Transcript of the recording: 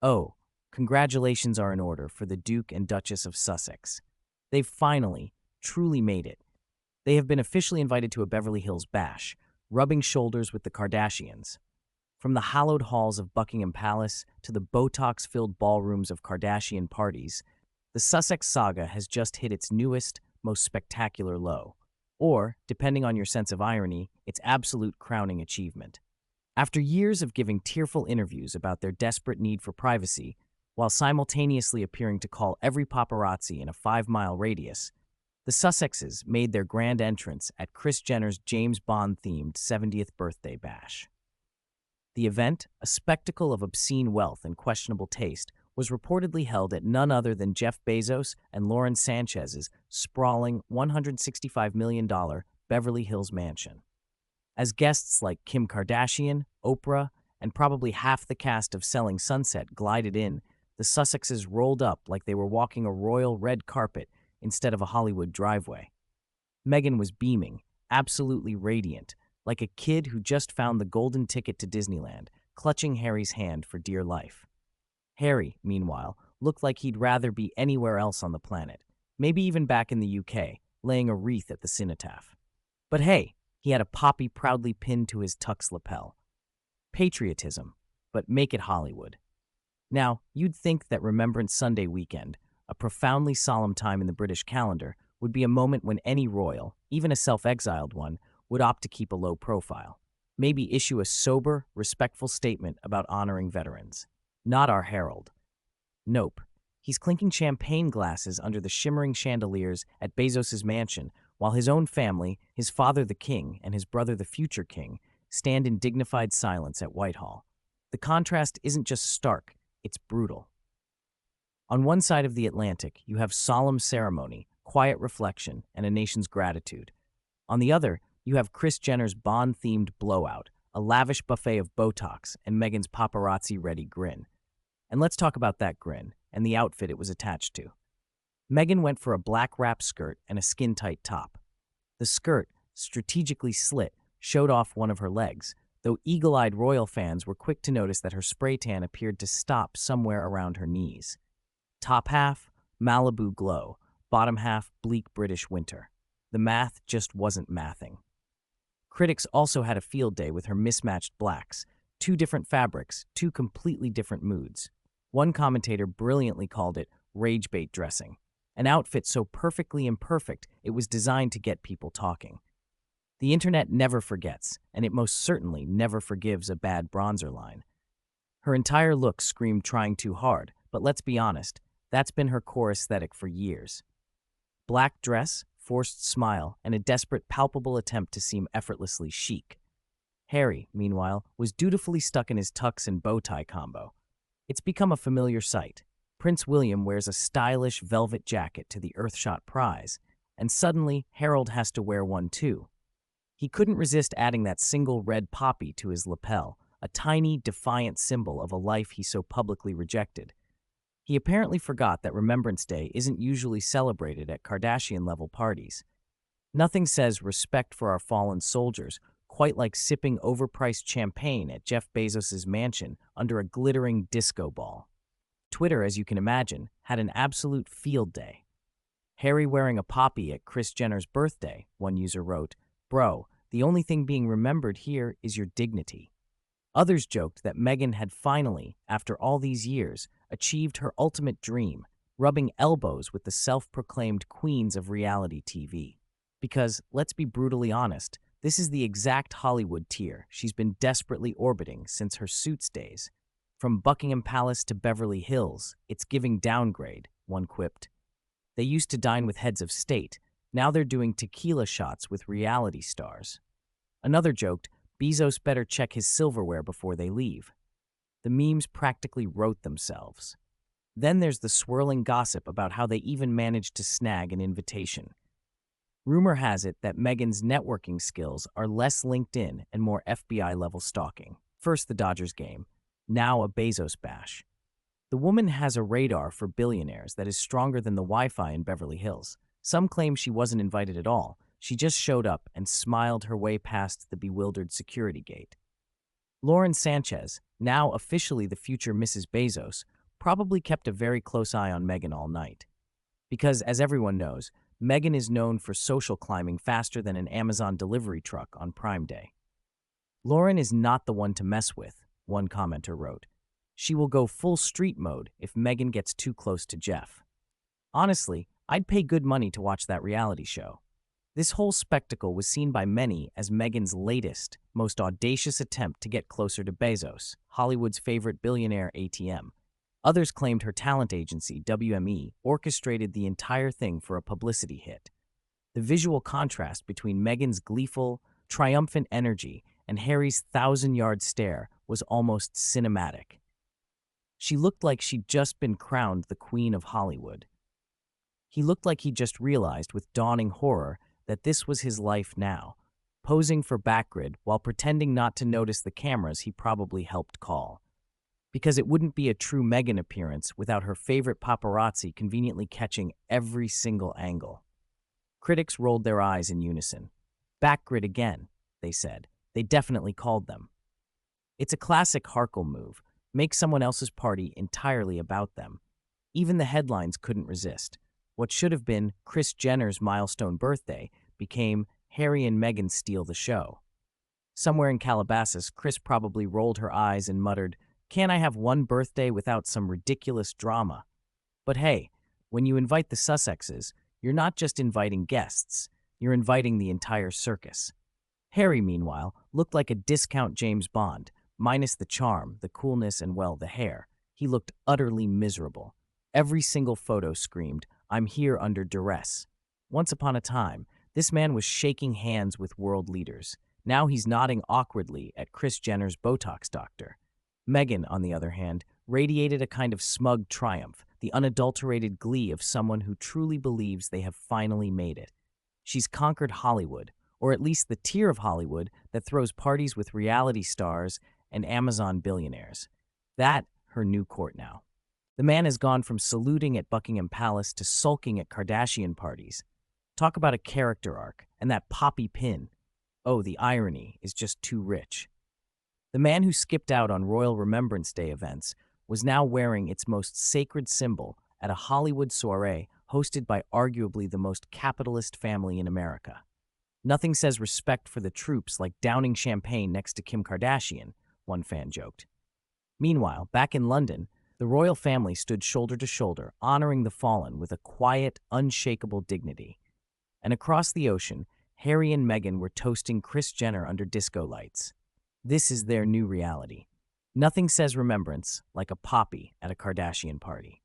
Oh, congratulations are in order for the Duke and Duchess of Sussex. They've finally, truly made it. They have been officially invited to a Beverly Hills bash, rubbing shoulders with the Kardashians. From the hallowed halls of Buckingham Palace to the Botox-filled ballrooms of Kardashian parties, the Sussex saga has just hit its newest, most spectacular low. Or, depending on your sense of irony, its absolute crowning achievement. After years of giving tearful interviews about their desperate need for privacy, while simultaneously appearing to call every paparazzi in a 5-mile radius, the Sussexes made their grand entrance at Kris Jenner's James Bond-themed 70th birthday bash. The event, a spectacle of obscene wealth and questionable taste, was reportedly held at none other than Jeff Bezos and Lauren Sanchez's sprawling $165 million Beverly Hills mansion. As guests like Kim Kardashian, Oprah, and probably half the cast of Selling Sunset glided in, the Sussexes rolled up like they were walking a royal red carpet instead of a Hollywood driveway. Meghan was beaming, absolutely radiant, like a kid who just found the golden ticket to Disneyland, clutching Harry's hand for dear life. Harry, meanwhile, looked like he'd rather be anywhere else on the planet, maybe even back in the UK, laying a wreath at the cenotaph. But hey, he had a poppy proudly pinned to his tux lapel. Patriotism, but make it Hollywood. Now, you'd think that Remembrance Sunday weekend, a profoundly solemn time in the British calendar, would be a moment when any royal, even a self-exiled one, would opt to keep a low profile. Maybe issue a sober, respectful statement about honoring veterans. Not our herald. Nope. He's clinking champagne glasses under the shimmering chandeliers at Bezos' mansion, while his own family, his father the king and his brother the future king, stand in dignified silence at Whitehall. The contrast isn't just stark, it's brutal. On one side of the Atlantic, you have solemn ceremony, quiet reflection, and a nation's gratitude. On the other, you have Kris Jenner's Bond-themed blowout, a lavish buffet of Botox, and Meghan's paparazzi-ready grin. And let's talk about that grin and the outfit it was attached to. Meghan went for a black wrap skirt and a skin-tight top. The skirt, strategically slit, showed off one of her legs, though eagle-eyed royal fans were quick to notice that her spray tan appeared to stop somewhere around her knees. Top half, Malibu glow. Bottom half, bleak British winter. The math just wasn't mathing. Critics also had a field day with her mismatched blacks. Two different fabrics, two completely different moods. One commentator brilliantly called it rage bait dressing, an outfit so perfectly imperfect it was designed to get people talking. The internet never forgets, and it most certainly never forgives a bad bronzer line. Her entire look screamed trying too hard, but let's be honest, that's been her core aesthetic for years. Black dress, forced smile, and a desperate, palpable attempt to seem effortlessly chic. Harry, meanwhile, was dutifully stuck in his tux and bow tie combo. It's become a familiar sight. Prince William wears a stylish velvet jacket to the Earthshot prize, and suddenly Harold has to wear one too. He couldn't resist adding that single red poppy to his lapel, a tiny, defiant symbol of a life he so publicly rejected. He apparently forgot that Remembrance Day isn't usually celebrated at Kardashian-level parties. Nothing says respect for our fallen soldiers quite like sipping overpriced champagne at Jeff Bezos' mansion under a glittering disco ball. Twitter, as you can imagine, had an absolute field day. Harry wearing a poppy at Kris Jenner's birthday, one user wrote, "Bro, the only thing being remembered here is your dignity." Others joked that Meghan had finally, after all these years, achieved her ultimate dream, rubbing elbows with the self-proclaimed queens of reality TV. Because, let's be brutally honest, this is the exact Hollywood tier she's been desperately orbiting since her Suits days. From Buckingham Palace to Beverly Hills, it's giving downgrade, one quipped. They used to dine with heads of state, now they're doing tequila shots with reality stars. Another joked, Bezos better check his silverware before they leave. The memes practically wrote themselves. Then there's the swirling gossip about how they even managed to snag an invitation. Rumor has it that Meghan's networking skills are less LinkedIn and more FBI-level stalking. First the Dodgers game, now a Bezos bash. The woman has a radar for billionaires that is stronger than the Wi-Fi in Beverly Hills. Some claim she wasn't invited at all. She just showed up and smiled her way past the bewildered security gate. Lauren Sanchez, now officially the future Mrs. Bezos, probably kept a very close eye on Meghan all night. Because, as everyone knows, Meghan is known for social climbing faster than an Amazon delivery truck on Prime Day. Lauren is not the one to mess with, one commenter wrote. She will go full street mode if Meghan gets too close to Jeff. Honestly, I'd pay good money to watch that reality show. This whole spectacle was seen by many as Meghan's latest, most audacious attempt to get closer to Bezos, Hollywood's favorite billionaire ATM. Others claimed her talent agency, WME, orchestrated the entire thing for a publicity hit. The visual contrast between Meghan's gleeful, triumphant energy and Harry's thousand-yard stare was almost cinematic. She looked like she'd just been crowned the Queen of Hollywood. He looked like he just realized with dawning horror that this was his life now, posing for backgrid while pretending not to notice the cameras he probably helped call. Because it wouldn't be a true Meghan appearance without her favorite paparazzi conveniently catching every single angle. Critics rolled their eyes in unison. Backgrid again, they said. They definitely called them. It's a classic Harkle move. Make someone else's party entirely about them. Even the headlines couldn't resist. What should have been Kris Jenner's milestone birthday became Harry and Meghan steal the show. Somewhere in Calabasas, Kris probably rolled her eyes and muttered, "Can't I have one birthday without some ridiculous drama?" But hey, when you invite the Sussexes, you're not just inviting guests, you're inviting the entire circus. Harry, meanwhile, looked like a discount James Bond, minus the charm, the coolness, and, well, the hair. He looked utterly miserable. Every single photo screamed, "I'm here under duress." Once upon a time, this man was shaking hands with world leaders. Now he's nodding awkwardly at Kris Jenner's Botox doctor. Meghan, on the other hand, radiated a kind of smug triumph, the unadulterated glee of someone who truly believes they have finally made it. She's conquered Hollywood, or at least the tier of Hollywood that throws parties with reality stars and Amazon billionaires. That, her new court now. The man has gone from saluting at Buckingham Palace to sulking at Kardashian parties. Talk about a character arc, and that poppy pin. Oh, the irony is just too rich. The man who skipped out on Royal Remembrance Day events was now wearing its most sacred symbol at a Hollywood soiree hosted by arguably the most capitalist family in America. Nothing says respect for the troops like downing champagne next to Kim Kardashian, one fan joked. Meanwhile, back in London, the royal family stood shoulder to shoulder, honoring the fallen with a quiet, unshakable dignity. And across the ocean, Harry and Meghan were toasting Kris Jenner under disco lights. This is their new reality. Nothing says remembrance like a poppy at a Kardashian party.